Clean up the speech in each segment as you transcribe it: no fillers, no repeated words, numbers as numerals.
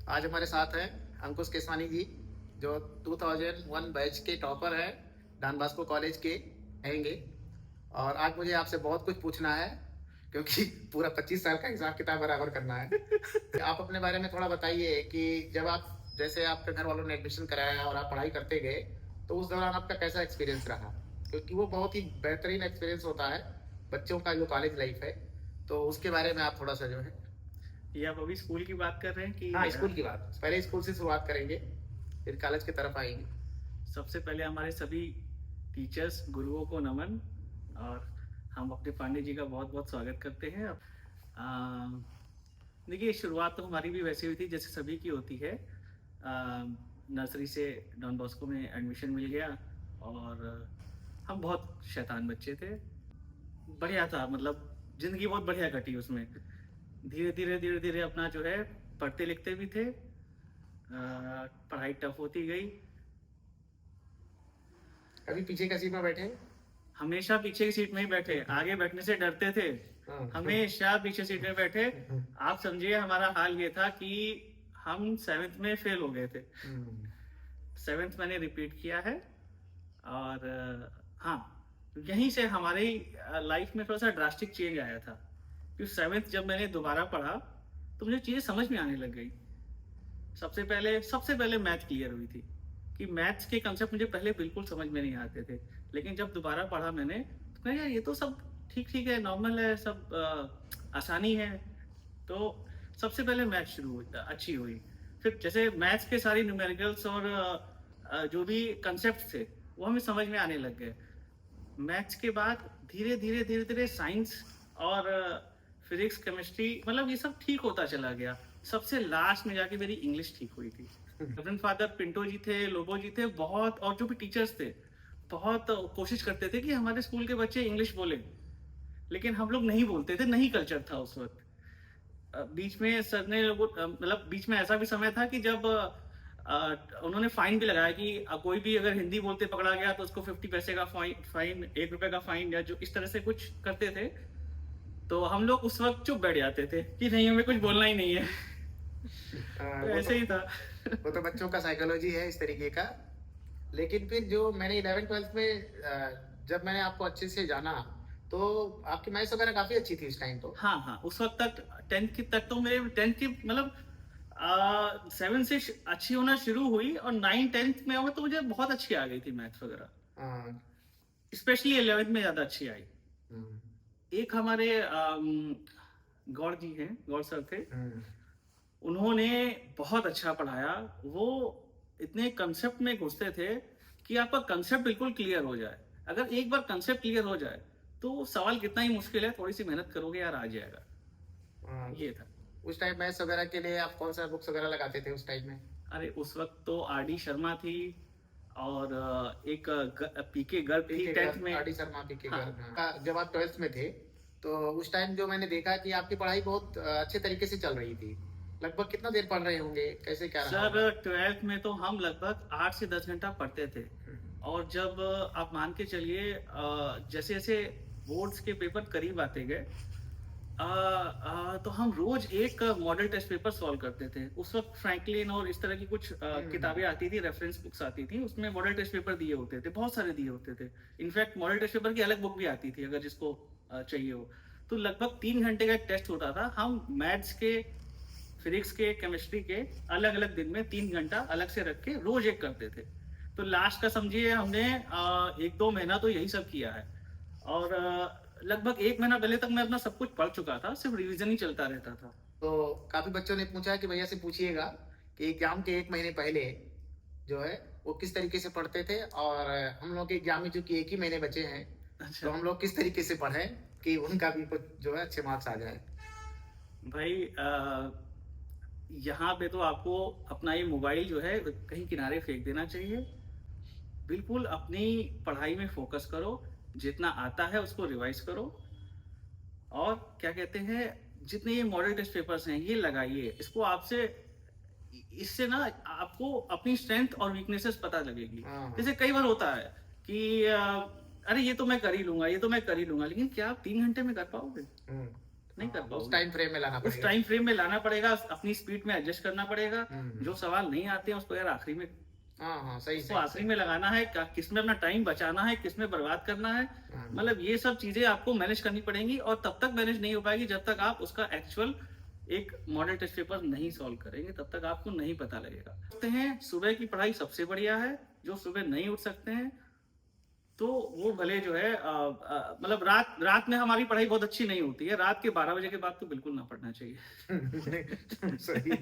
आज हमारे साथ हैं अंकुश केसवानी जी, जो 2001 बैच के टॉपर हैं, डॉन बॉस्को कॉलेज के हैंगे। और आज मुझे आपसे बहुत कुछ पूछना है, क्योंकि पूरा 25 साल का हिसाब किताब बराबर करना है। आप अपने बारे में थोड़ा बताइए कि जब आप, जैसे आपके घर वालों ने एडमिशन कराया और आप पढ़ाई करते गए, तो उस दौरान आपका कैसा एक्सपीरियंस रहा? क्योंकि वो बहुत ही बेहतरीन एक्सपीरियंस होता है बच्चों का, जो कॉलेज लाइफ है। तो उसके बारे में आप थोड़ा सा जो है। ये आप अभी स्कूल की बात कर रहे हैं कि हाँ, स्कूल की बात, पहले स्कूल से शुरुआत करेंगे, फिर कॉलेज की तरफ आएंगे। सबसे पहले हमारे सभी टीचर्स गुरुओं को नमन। और हम अपने पांडे जी का बहुत बहुत स्वागत करते हैं। देखिए, शुरुआत तो हमारी भी वैसी हुई थी जैसे सभी की होती है। नर्सरी से डॉन बॉस्को में एडमिशन मिल गया और हम बहुत शैतान बच्चे थे। बढ़िया था, मतलब जिंदगी बहुत बढ़िया कटी उसमें। धीरे धीरे अपना जो है पढ़ते लिखते भी थे। पढ़ाई टफ होती गई। कभी पीछे का सीट में बैठे? हमेशा पीछे की सीट में ही बैठे, आगे बैठने से डरते थे। हाँ। हमेशा पीछे सीट में बैठे। आप समझिए हमारा हाल ये था कि हम 7th में फेल हो गए थे। 7th मैंने रिपीट किया है। और हाँ, यहीं से हमारी लाइफ में थोड़ा सा ड्रास्टिक चेंज आया था। क्योंकि 7th जब मैंने दोबारा पढ़ा तो मुझे चीज़ें समझ में आने लग गई। सबसे पहले मैथ क्लियर हुई थी कि मैथ्स के कंसेप्ट मुझे पहले बिल्कुल समझ में नहीं आते थे। लेकिन जब दोबारा पढ़ा मैंने तो कहा यार ये तो सब ठीक ठीक है, नॉर्मल है, सब आसानी है। तो सबसे पहले मैथ शुरू हुई, अच्छी हुई। फिर जैसे मैथ्स के सारी न्यूमेरिकल्स और जो भी कंसेप्ट थे वो हमें समझ में आने लग गए। मैथ्स के बाद धीरे धीरे साइंस और फिजिक्स केमिस्ट्री, मतलब ये सब ठीक होता चला गया। सबसे लास्ट में जाके मेरी इंग्लिश ठीक हुई थी। रेवरेंड फादर पिंटो जी थे, लोबो जी थे, बहुत, और जो भी टीचर्स थे बहुत कोशिश करते थे कि हमारे स्कूल के बच्चे इंग्लिश बोले। लेकिन हम लोग नहीं बोलते थे, नहीं कल्चर था उस वक्त। बीच में सर ने मतलब बीच में ऐसा भी समय था कि जब उन्होंने फाइन भी लगाया कि कोई भी अगर हिंदी बोलते पकड़ा गया तो उसको 50 पैसे का फाइन, 1 रुपए का फाइन, या जो इस तरह से कुछ करते थे। तो हम लोग उस वक्त चुप बैठ जाते थे कि नहीं, हमें कुछ बोलना ही नहीं है। तो वो तो ऐसे ही था। वो तो बच्चों का साइकोलॉजी है इस तरीके का। लेकिन फिर जो मैंने 11th 12th में जब मैंने आपको अच्छे से जाना, तो आपकी मैथ्स वगैरह काफी अच्छी थी उस टाइम तो। हाँ हाँ, उस वक्त तक 10th की तक तो मेरे 10th की मतलब 7 से अच्छी होना शुरू हुई, और 9 10th में हो तो मुझे बहुत अच्छी आ गई थी मैथ्स वगैरह। हाँ। स्पेशली 11th में ज्यादा अच्छी आई। हम्म। एक हमारे गौर जी हैं, गौर सर थे। हम्म। उन्होंने बहुत अच्छा पढ़ाया। वो इतने कंसेप्ट में घुसते थे कि आपका कंसेप्ट बिल्कुल क्लियर हो जाए। अगर एक बार कंसेप्ट क्लियर हो जाए तो सवाल कितना ही मुश्किल है, थोड़ी सी मेहनत करोगे यार, आ जाएगा। हाँ। ये था। उस टाइम मैथ्स वगैरह के लिए आप कौन सा बुक्स वगैरह लगाते थे उस टाइम में? अरे उस वक्त तो RD शर्मा थी, और एक PK गर्ग थी पीके 10th गर्ग, में। आर डी शर्मा, पीके हाँ गर्ग। हाँ। जब आप 12th में थे, तो उस टाइम जो मैंने देखा कि आपकी पढ़ाई बहुत अच्छे तरीके से चल रही थी। लगभग कितना देर पढ़ रहे होंगे, कैसे क्या रहा सर, होगा? 12th में तो हम लगभग 8 से 10 घंटा पढ़ते थे। और जब आप मान के चलिए, जैसे जैसे बोर्ड्स के पेपर करीब आते गए, तो हम रोज एक मॉडल टेस्ट पेपर सॉल्व करते थे। उस वक्त फ्रैंकलिन और इस तरह की कुछ किताबें आती थी, रेफरेंस बुक्स आती थी, उसमें मॉडल टेस्ट पेपर दिए होते थे, बहुत सारे दिए होते थे। इनफैक्ट मॉडल टेस्ट पेपर की अलग बुक भी आती थी अगर जिसको चाहिए हो। तो लगभग 3 घंटे का एक टेस्ट होता था। हम मैथ्स के, फिजिक्स के, केमिस्ट्री के अलग अलग दिन में 3 घंटा अलग से रख के रोज एक करते थे। तो लास्ट का समझिए हमने 1 2 महीना तो यही सब किया है। और लगभग 1 महीना पहले तक मैं अपना सब कुछ पढ़ चुका था, सिर्फ रिवीजन ही चलता रहता था। तो काफी बच्चों ने पूछा कि भैया से पूछिएगा कि एग्जाम के 1 महीने पहले जो है वो किस तरीके से पढ़ते थे, और हम लोग के एग्जाम में चूंकि 1 ही महीने बचे हैं, अच्छा तो हम लोग किस तरीके से पढ़ें कि उनका भी कुछ जो है अच्छे मार्क्स आ जाए। भाई, यहाँ पे तो आपको अपना ये मोबाइल जो है कहीं किनारे फेंक देना चाहिए। बिल्कुल अपनी पढ़ाई में फोकस करो, जितना आता है उसको रिवाइज करो। और क्या कहते हैं, जितने ये मॉडल टेस्ट पेपर्स हैं ये लगाइए। इसको आपसे, इससे ना आपको अपनी स्ट्रेंथ और वीकनेसेस पता लगेगी। हाँ। जैसे कई बार होता है कि अरे ये तो मैं कर ही लूंगा, ये तो मैं कर ही लूंगा, लेकिन क्या आप 3 घंटे में कर पाओगे? हम्म। नहीं कर उस पाओगे। टाइम फ्रेम में लाना उस पड़ेगा। टाइम फ्रेम में लाना पड़ेगा, अपनी स्पीड में एडजस्ट करना पड़ेगा। हम्म। जो सवाल नहीं आते हैं उसको यार आखिरी में, हाँ हाँ, सही उसको सही आखिरी सही। में लगाना है, किसमें अपना टाइम बचाना है, किसमें बर्बाद करना है। हाँ। मतलब ये सब चीजें आपको मैनेज करनी पड़ेंगी, और तब तक मैनेज नहीं हो पाएगी जब तक आप उसका एक्चुअल एक मॉडल टेस्ट पेपर नहीं सॉल्व करेंगे, तब तक आपको नहीं पता लगेगा। सकते हैं सुबह की पढ़ाई सबसे बढ़िया है। जो सुबह नहीं उठ सकते हैं तो वो भले जो है मतलब रात रात में हमारी पढ़ाई बहुत अच्छी नहीं होती है। रात के 12 बजे के बाद तो बिल्कुल ना पढ़ना चाहिए। सही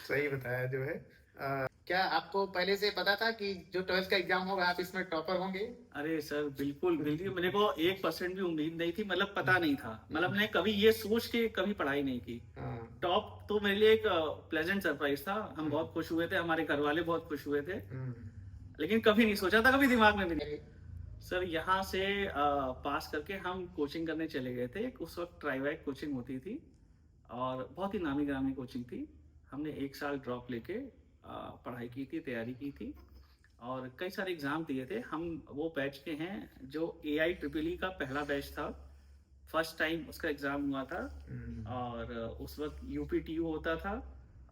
सही बताया जो है। क्या आपको पहले से पता था कि जो 12th का एग्जाम होगा आप इसमें टॉपर होंगे? अरे सर बिल्कुल बिल्कुल, मेरे को 1% भी उम्मीद नहीं थी, मतलब पता नहीं था, मतलब मैंने कभी ये सोच के कभी पढ़ाई नहीं की। हाँ। टॉप तो मेरे लिए एक प्लेजेंट सरप्राइज था, हम बहुत खुश हुए थे, हमारे घर वाले बहुत खुश हुए थे, लेकिन कभी नहीं सोचा था, कभी दिमाग में भी नहीं। सर यहाँ से पास करके हम कोचिंग करने चले गए थे। उस वक्त ट्राईवैक कोचिंग होती थी और बहुत ही नामी ग्रामी कोचिंग थी। हमने 1 साल ड्रॉप लेके पढ़ाई की थी, तैयारी की थी, और कई सारे एग्जाम दिए थे। हम वो बैच के हैं जो AIEEE का पहला बैच था, फर्स्ट टाइम उसका एग्जाम हुआ था। और उस वक्त UPTU होता था,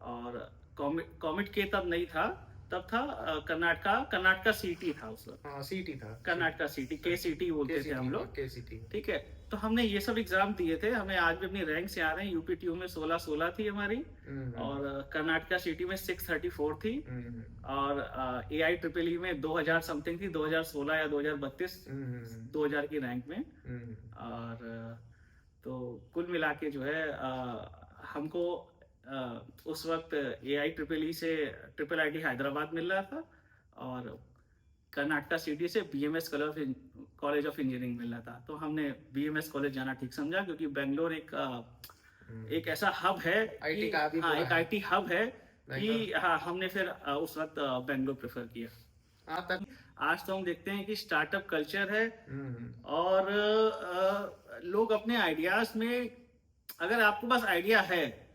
और कॉमिट के तब नहीं था, तब था कर्नाटका CT था उस वक्त। हाँ, सीटी था। कर्नाटका CT, KCT बोलते थे हम लोग। केसीटी। ठीक है, तो हमने ये सब एग्जाम दिए थे, हमें आज भी अपनी रैंक से आ रहे हैं। UPTU में 16 थी हमारी, और कर्नाटका CT में 634 थी, और AIEEE में 2000 समथिंग थी, 2016 या 2032, 2000 की रैंक में। और तो कुल मिला के जो है हमको उस वक्त AIEEE से IIIT हैदराबाद मिल रहा था, और कर्नाटका CT से BMS कॉलेज ऑफ इंजीनियरिंग मिल रहा था। तो हमने BMS कॉलेज जाना ठीक समझा, क्योंकि बेंगलोर एक ऐसा हब है IT कि का भी हाँ, बड़ा एक है। IT हब है कि बेंगलोर। हाँ, हमने फिर उस वक्त बेंगलोर प्रेफर किया। हाँ तक। आज तो हम देखते हैं कि स्टार्टअप कल्चर है, हम्म। और लोग अपने आइडियाज में, अगर आपके पास आइडिया है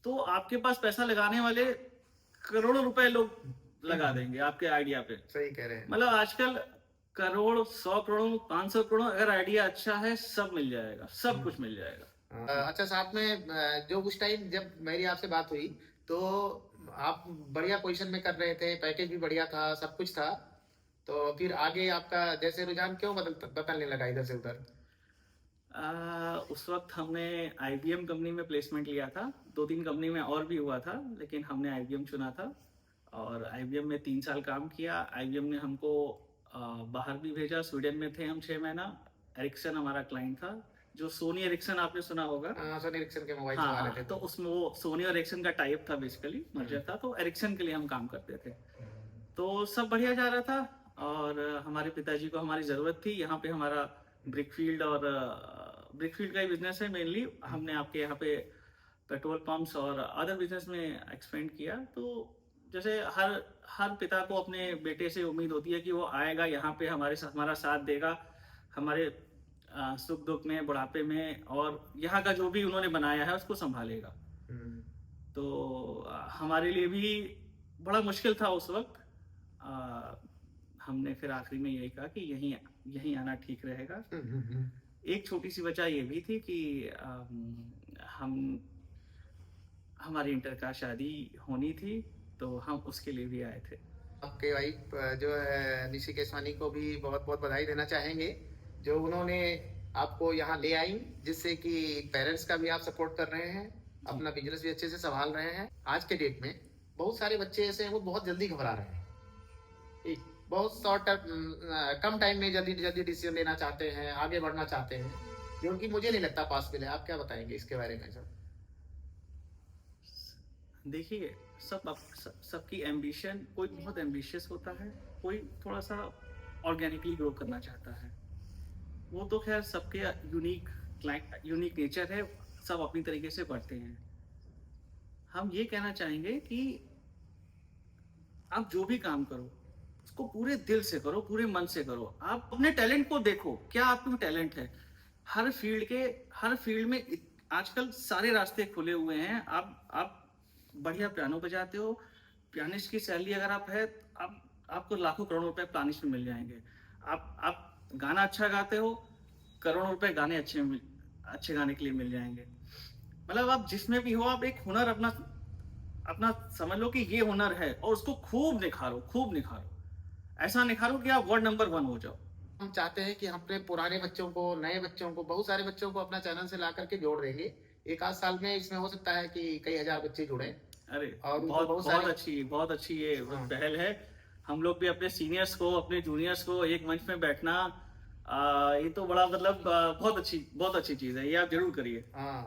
तो आपके पास पैसा लगाने वाले करोड़ों रुपए लोग लगा देंगे आपके आइडिया पे। सही कह रहे हैं। मतलब आजकल करोड़, 100 करोड़, 500 करोड़, अगर आइडिया अच्छा है सब मिल जाएगा, सब कुछ मिल जाएगा। अच्छा, साथ में जो उस टाइम जब मेरी आपसे बात हुई तो आप बढ़िया पोजीशन में कर रहे थे, पैकेज भी बढ़िया था, सब कुछ था, तो फिर आगे आपका जैसे रुझान क्यों बदलने लगा इधर से उधर? उस वक्त हमने IBM कंपनी में प्लेसमेंट लिया था, 2-3 कंपनी में और भी हुआ था, लेकिन हमने IBM चुना था, और IBM में 3 साल काम किया। IBM ने हमको बाहर भी भेजा, स्वीडन में थे हम 6 महीना। एरिक्सन हमारा क्लाइंट था, जो सोनी एरिक्सन आपने सुना होगा। सोनी एरिक्सन के मोबाइल हाँ आ रहे हाँ, थे तो उसमें वो सोनी और एरिक्सन का टाइप था, बेसिकली मर्जर था, तो एरिक्सन के लिए हम काम करते थे। तो सब बढ़िया जा रहा था, और हमारे पिताजी को हमारी ज़रूरत थी यहाँ पे। हमारा ब्रिकफील्ड और ब्रिकफील्ड का ही बिजनेस है मेनली। हमने आपके यहाँ पे पेट्रोल पंप्स और अदर बिजनेस में एक्सपेंड किया। तो जैसे हर हर पिता को अपने बेटे से उम्मीद होती है कि वो आएगा यहाँ पे, हमारा साथ देगा, हमारे सुख दुख में, बुढ़ापे में, और यहाँ का जो भी उन्होंने बनाया है उसको संभालेगा। तो हमारे लिए भी बड़ा मुश्किल था उस वक्त। हमने फिर आखिरी में यही कहा कि यहीं यहीं आना ठीक रहेगा। एक छोटी सी वजह ये भी थी कि हम हमारी इंटर का शादी होनी थी, तो हम उसके लिए भी आए थे। आपके वाइफ जो है निशी केसवानी को भी बहुत बहुत बधाई देना चाहेंगे, जो उन्होंने आपको यहाँ ले आई, जिससे कि पेरेंट्स का भी आप सपोर्ट कर रहे हैं, अपना बिजनेस भी अच्छे से संभाल रहे हैं। आज के डेट में बहुत सारे बच्चे ऐसे हैं वो बहुत जल्दी घबरा रहे हैं, बहुत शॉर्ट कम टाइम में जल्दी जल्दी डिसीजन लेना चाहते हैं, आगे बढ़ना चाहते हैं, जो कि मुझे नहीं लगता पॉसिबल है। आप क्या बताएंगे इसके बारे में सर? देखिए, सबकी एम्बिशन, कोई बहुत एम्बिशियस होता है, कोई थोड़ा सा ऑर्गेनिकली ग्रो करना चाहता है। वो तो खैर सबके यूनिक नेचर है, सब अपनी तरीके से बढ़ते हैं। हम ये कहना चाहेंगे कि आप जो भी काम करो उसको पूरे दिल से करो, पूरे मन से करो। आप अपने टैलेंट को देखो, क्या आप में टैलेंट है। हर फील्ड में आजकल सारे रास्ते खुले हुए हैं। आप बढ़िया पियानो बजाते हो, पियानिस्ट की सैलरी अगर आप है, आपको लाखों करोड़ों रुपए पियानिस्ट में मिल जाएंगे। आप गाना अच्छा गाते हो, करोड़ों रुपए गाने अच्छे गाने के लिए मिल जाएंगे। मतलब आप जिसमें भी हो, आप एक हुनर अपना अपना समझ लो कि ये हुनर है, और उसको खूब निखारो, खूब निखारो, ऐसा निखारो कि आप वर्ल्ड नंबर 1 हो जाओ। हम चाहते हैं कि हम अपने पुराने बच्चों को, नए बच्चों को, बहुत सारे बच्चों को अपना चैनल से ला करके जोड़ देंगे। एक आध साल में इसमें हो सकता है कि कई हजार बच्चे जुड़े अरे और उनको बहुत बहुत बहुत सारी। अच्छी, बहुत अच्छी ये हाँ, पहल है। हम लोग भी अपने सीनियर्स को, अपने जूनियर्स को एक मंच में बैठना, ये तो बड़ा मतलब बहुत अच्छी चीज है, ये आप जरूर करिए। हाँ।